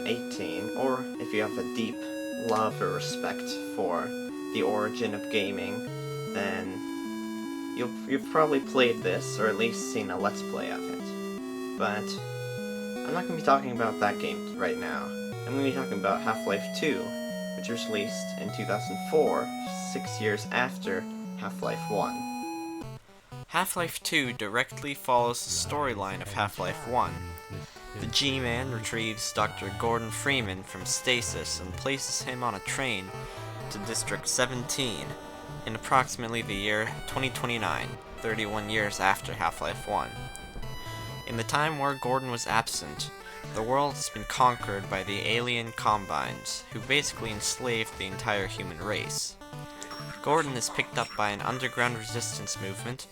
2018, or if you have a deep love or respect for the origin of gaming, then you've probably played this, or at least seen a Let's Play of it. But I'm not going to be talking about that game right now. I'm going to be talking about Half-Life 2, which was released in 2004, 6 years after Half-Life 1. Half-Life 2 directly follows the storyline of Half-Life 1. The G-Man retrieves Dr. Gordon Freeman from stasis and places him on a train to District 17 in approximately the year 2029, 31 years after Half-Life 1. In the time where Gordon was absent, the world has been conquered by the alien Combines, who basically enslaved the entire human race. Gordon is picked up by an underground resistance movement,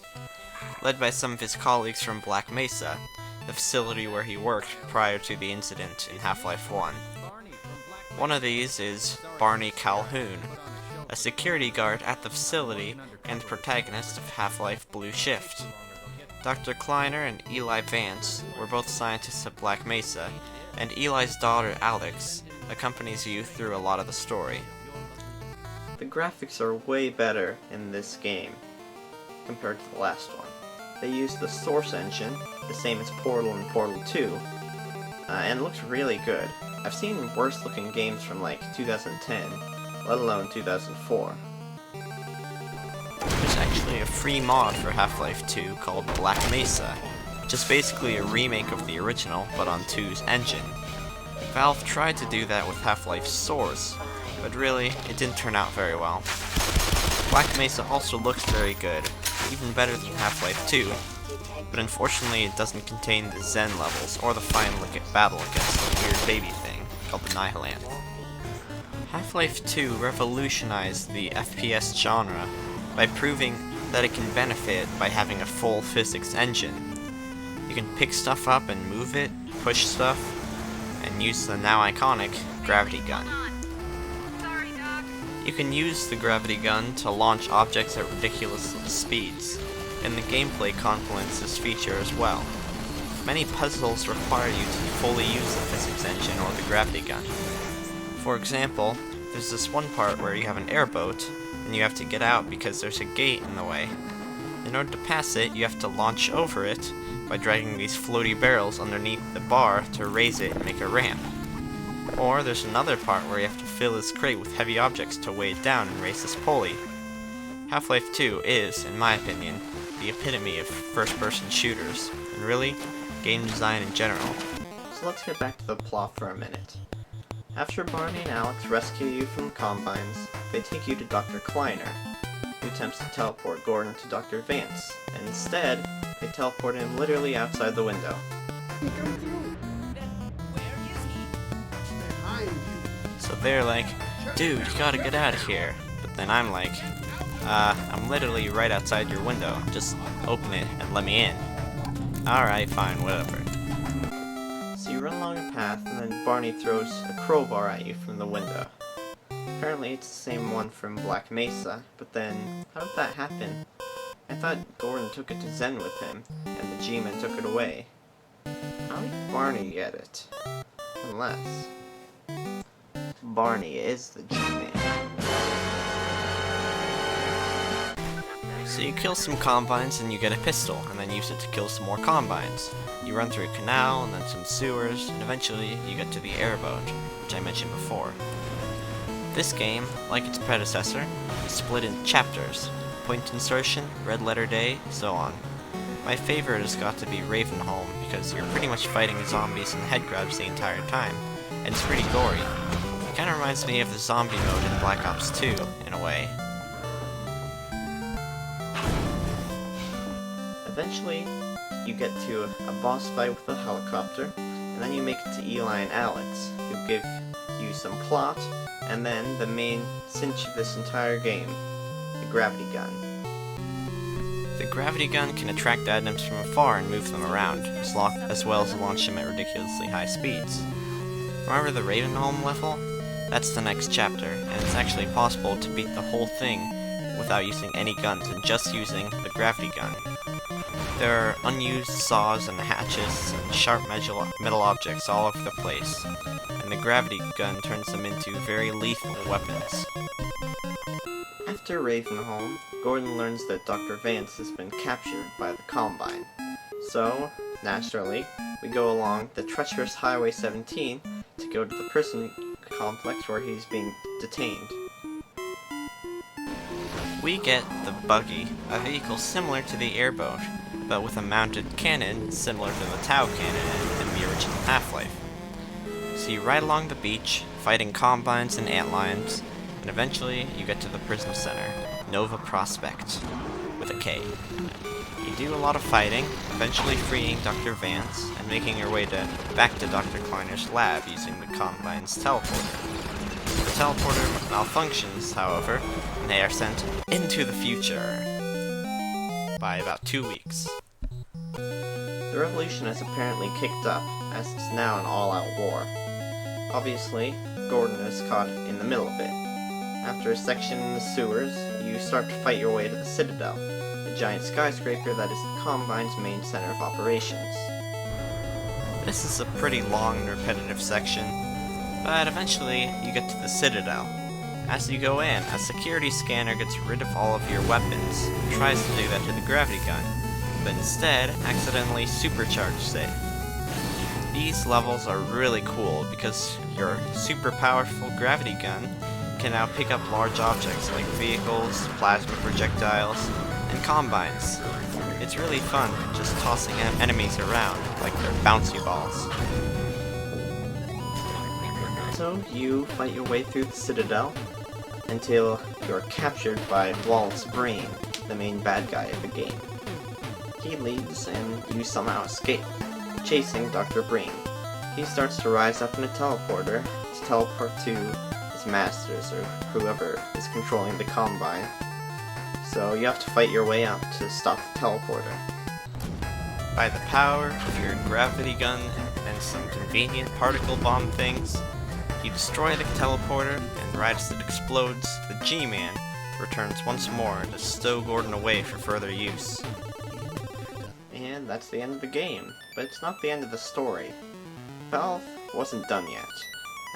led by some of his colleagues from Black Mesa, the facility where he worked prior to the incident in Half-Life 1. One of these is Barney Calhoun, a security guard at the facility and the protagonist of Half-Life Blue Shift. Dr. Kleiner and Eli Vance were both scientists at Black Mesa, and Eli's daughter Alex accompanies you through a lot of the story. The graphics are way better in this game compared to the last one. They use the Source engine, the same as Portal and Portal 2, and it looks really good. I've seen worse looking games from like 2010, let alone 2004. There's actually a free mod for Half-Life 2 called Black Mesa, which is basically a remake of the original, but on 2's engine. Valve tried to do that with Half-Life Source, but really, it didn't turn out very well. Black Mesa also looks very good, even better than Half-Life 2, but unfortunately it doesn't contain the Zen levels or the final battle against the weird baby thing called the Nihilanth. Half-Life 2 revolutionized the FPS genre by proving that it can benefit by having a full physics engine. You can pick stuff up and move it, push stuff, and use the now iconic gravity gun. You can use the gravity gun to launch objects at ridiculous speeds, and the gameplay complements this feature as well. Many puzzles require you to fully use the physics engine or the gravity gun. For example, there's this one part where you have an airboat, and you have to get out because there's a gate in the way. In order to pass it, you have to launch over it by dragging these floaty barrels underneath the bar to raise it and make a ramp. Or there's another part where you have to fill this crate with heavy objects to weigh it down and raise this pulley. Half-Life 2 is, in my opinion, the epitome of first-person shooters, and really, game design in general. So let's get back to the plot for a minute. After Barney and Alex rescue you from the Combines, they take you to Dr. Kleiner, who attempts to teleport Gordon to Dr. Vance, and instead, they teleport him literally outside the window. So they're like, dude, you gotta get out of here. But then I'm like, I'm literally right outside your window. Just open it and let me in. Alright, fine, whatever. So you run along a path, and then Barney throws a crowbar at you from the window. Apparently it's the same one from Black Mesa, but then, how did that happen? I thought Gordon took it to Zen with him, and the G-Man took it away. How did Barney get it? Unless Barney is the G-Man. So you kill some Combines and you get a pistol, and then use it to kill some more Combines. You run through a canal, and then some sewers, and eventually you get to the airboat, which I mentioned before. This game, like its predecessor, is split into chapters: point insertion, red letter day, so on. My favorite has got to be Ravenholm, because you're pretty much fighting zombies and head grabs the entire time, and it's pretty gory. It kinda reminds me of the zombie mode in Black Ops 2, in a way. Eventually, you get to a boss fight with a helicopter, and then you make it to Eli and Alex, who give you some plot, and then the main cinch of this entire game, the gravity gun. The gravity gun can attract items from afar and move them around, as well as launch them at ridiculously high speeds. Remember the Ravenholm level? That's the next chapter, and it's actually possible to beat the whole thing without using any guns and just using the gravity gun. There are unused saws and hatchets and sharp metal objects all over the place, and the gravity gun turns them into very lethal weapons. After Ravenholm, Gordon learns that Dr. Vance has been captured by the Combine. So, naturally, we go along the treacherous Highway 17 to go to the prison complex where he's being detained. We get the Buggy, a vehicle similar to the airboat, but with a mounted cannon similar to the Tau cannon in the original Half-Life. So you ride along the beach, fighting Combines and antlions, and eventually you get to the prison center, Nova Prospekt, with a K. You do a lot of fighting, eventually freeing Dr. Vance, and making your way back to Dr. Kleiner's lab using the Combine's teleporter. The teleporter malfunctions, however, and they are sent into the future by about 2 weeks. The revolution has apparently kicked up, as it's now an all-out war. Obviously, Gordon is caught in the middle of it. After a section in the sewers, you start to fight your way to the Citadel, a giant skyscraper that is the Combine's main center of operations. This is a pretty long and repetitive section, but eventually you get to the Citadel. As you go in, a security scanner gets rid of all of your weapons and tries to do that to the gravity gun, but instead accidentally supercharges it. These levels are really cool because your super powerful gravity gun can now pick up large objects like vehicles, plasma projectiles, and Combines. It's really fun just tossing enemies around like they're bouncy balls. So you fight your way through the Citadel until you're captured by Wallace Brain, the main bad guy of the game. He leaves and you somehow escape, chasing Dr. Brain. He starts to rise up in a teleporter to teleport to his masters or whoever is controlling the Combine. So you have to fight your way up to stop the teleporter. By the power of your gravity gun and some convenient particle bomb things, you destroy the teleporter, and right as it explodes, the G-Man returns once more to stow Gordon away for further use. And that's the end of the game, but it's not the end of the story. Valve wasn't done yet,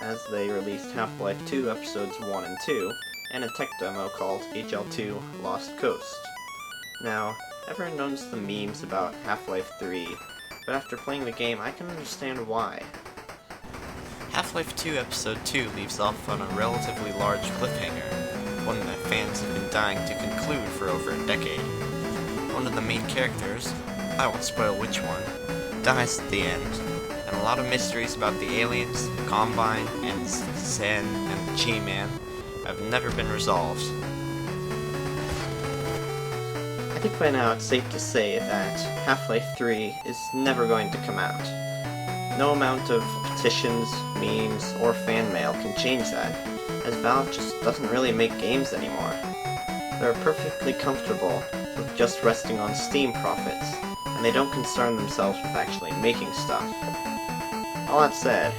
as they released Half-Life 2 Episodes 1 and 2, and a tech demo called HL2 Lost Coast. Now, everyone knows the memes about Half-Life 3, but after playing the game I can understand why. Half-Life 2 Episode 2 leaves off on a relatively large cliffhanger, one that fans have been dying to conclude for over a decade. One of the main characters, I won't spoil which one, dies at the end, and a lot of mysteries about the aliens, the Combine, and Zen and the G-Man have never been resolved. I think by now it's safe to say that Half-Life 3 is never going to come out. No amount of petitions, memes, or fan mail can change that, as Valve just doesn't really make games anymore. They're perfectly comfortable with just resting on Steam profits, and they don't concern themselves with actually making stuff. All that said,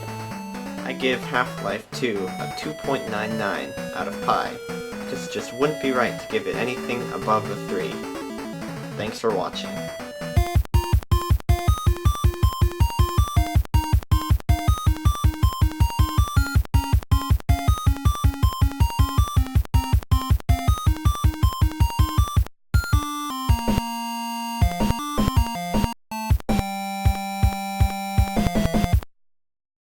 I give Half-Life 2 a 2.99 out of pi, because it just wouldn't be right to give it anything above a 3. Thanks for watching.